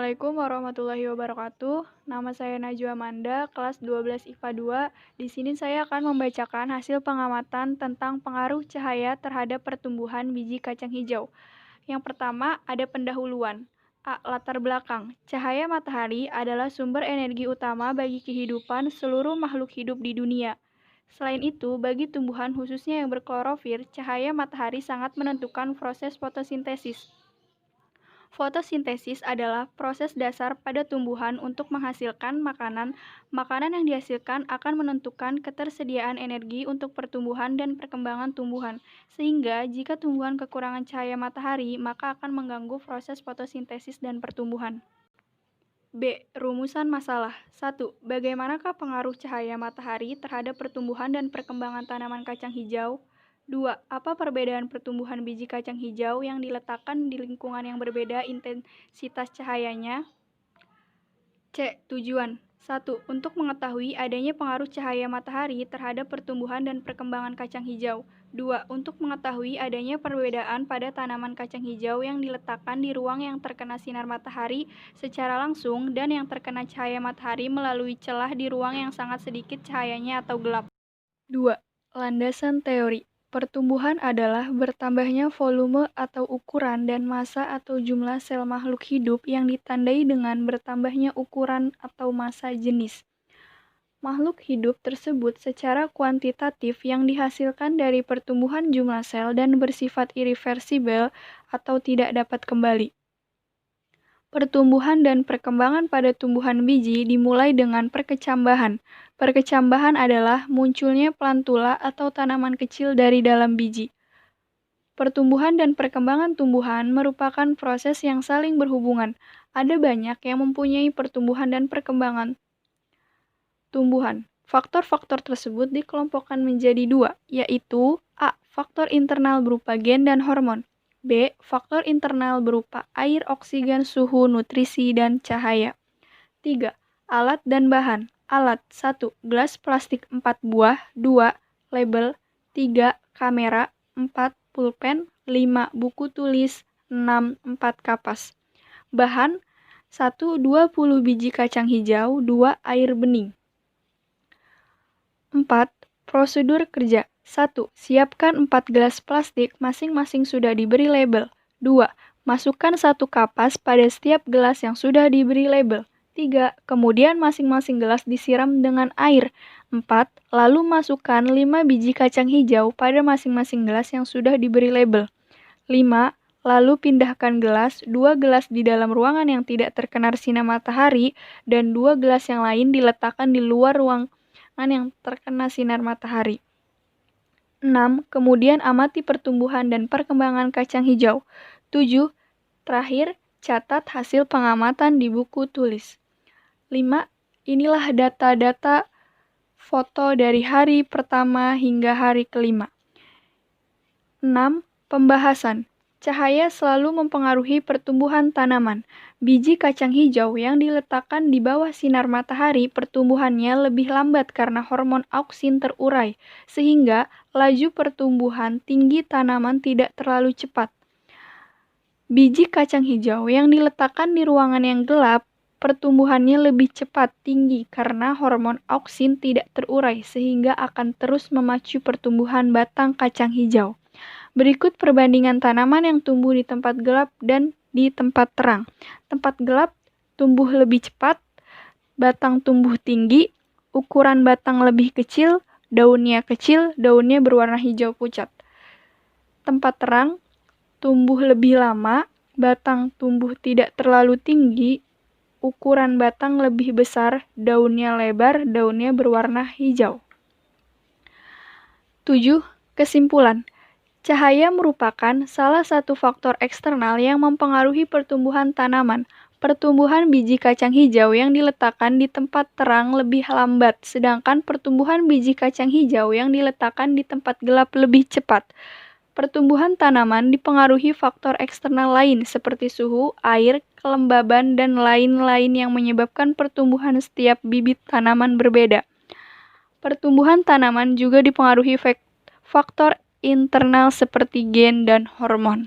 Assalamualaikum warahmatullahi wabarakatuh. Nama saya Najwa Amanda, kelas 12 IPA 2. Di sini saya akan membacakan hasil pengamatan tentang pengaruh cahaya terhadap pertumbuhan biji kacang hijau. Yang pertama, ada pendahuluan. A. Latar belakang. Cahaya matahari adalah sumber energi utama bagi kehidupan seluruh makhluk hidup di dunia. Selain itu, bagi tumbuhan khususnya yang berklorofil, cahaya matahari sangat menentukan proses fotosintesis. Fotosintesis adalah proses dasar pada tumbuhan untuk menghasilkan makanan. Makanan yang dihasilkan akan menentukan ketersediaan energi untuk pertumbuhan dan perkembangan tumbuhan. Sehingga, jika tumbuhan kekurangan cahaya matahari, maka akan mengganggu proses fotosintesis dan pertumbuhan. B. Rumusan masalah. 1. Bagaimanakah pengaruh cahaya matahari terhadap pertumbuhan dan perkembangan tanaman kacang hijau? 2. Apa perbedaan pertumbuhan biji kacang hijau yang diletakkan di lingkungan yang berbeda intensitas cahayanya? C. Tujuan. 1. Untuk mengetahui adanya pengaruh cahaya matahari terhadap pertumbuhan dan perkembangan kacang hijau. 2. Untuk mengetahui adanya perbedaan pada tanaman kacang hijau yang diletakkan di ruang yang terkena sinar matahari secara langsung dan yang terkena cahaya matahari melalui celah di ruang yang sangat sedikit cahayanya atau gelap. 2. Landasan teori. Pertumbuhan adalah bertambahnya volume atau ukuran dan massa atau jumlah sel makhluk hidup yang ditandai dengan bertambahnya ukuran atau massa jenis makhluk hidup tersebut secara kuantitatif yang dihasilkan dari pertumbuhan jumlah sel dan bersifat irreversibel atau tidak dapat kembali. Pertumbuhan dan perkembangan pada tumbuhan biji dimulai dengan perkecambahan. Perkecambahan adalah munculnya plantula atau tanaman kecil dari dalam biji. Pertumbuhan dan perkembangan tumbuhan merupakan proses yang saling berhubungan. Ada banyak yang mempunyai pertumbuhan dan perkembangan tumbuhan. Faktor-faktor tersebut dikelompokkan menjadi dua, yaitu A. Faktor internal berupa gen dan hormon. B. Faktor internal berupa air, oksigen, suhu, nutrisi, dan cahaya. 3. Alat dan bahan. Alat 1. Gelas plastik 4 buah. 2. Label. 3. Kamera. 4. Pulpen. 5. Buku tulis. 6. 4 kapas. Bahan 1. 20 biji kacang hijau. 2. Air bening. 4. Prosedur kerja. 1. Siapkan 4 gelas plastik, masing-masing sudah diberi label. 2. Masukkan 1 kapas pada setiap gelas yang sudah diberi label. 3. Kemudian masing-masing gelas disiram dengan air. 4. Lalu masukkan 5 biji kacang hijau pada masing-masing gelas yang sudah diberi label. 5. Lalu pindahkan gelas, 2 gelas di dalam ruangan yang tidak terkena sinar matahari, dan 2 gelas yang lain diletakkan di luar ruangan yang terkena sinar matahari. 6. Kemudian amati pertumbuhan dan perkembangan kacang hijau. 7. Terakhir, catat hasil pengamatan di buku tulis. 5. Inilah data-data foto dari hari pertama hingga hari kelima. 6. Pembahasan. Cahaya selalu mempengaruhi pertumbuhan tanaman. Biji kacang hijau yang diletakkan di bawah sinar matahari pertumbuhannya lebih lambat karena hormon auksin terurai, sehingga laju pertumbuhan tinggi tanaman tidak terlalu cepat. Biji kacang hijau yang diletakkan di ruangan yang gelap, pertumbuhannya lebih cepat tinggi karena hormon auksin tidak terurai, sehingga akan terus memacu pertumbuhan batang kacang hijau. Berikut perbandingan tanaman yang tumbuh di tempat gelap dan di tempat terang. Tempat gelap tumbuh lebih cepat, batang tumbuh tinggi, ukuran batang lebih kecil, daunnya berwarna hijau pucat. Tempat terang tumbuh lebih lama, batang tumbuh tidak terlalu tinggi, ukuran batang lebih besar, daunnya lebar, daunnya berwarna hijau. 7. Kesimpulan. Cahaya merupakan salah satu faktor eksternal yang mempengaruhi pertumbuhan tanaman. Pertumbuhan biji kacang hijau yang diletakkan di tempat terang lebih lambat, sedangkan pertumbuhan biji kacang hijau yang diletakkan di tempat gelap lebih cepat. Pertumbuhan tanaman dipengaruhi faktor eksternal lain seperti suhu, air, kelembaban, dan lain-lain yang menyebabkan pertumbuhan setiap bibit tanaman berbeda. Pertumbuhan tanaman juga dipengaruhi faktor internal seperti gen dan hormon.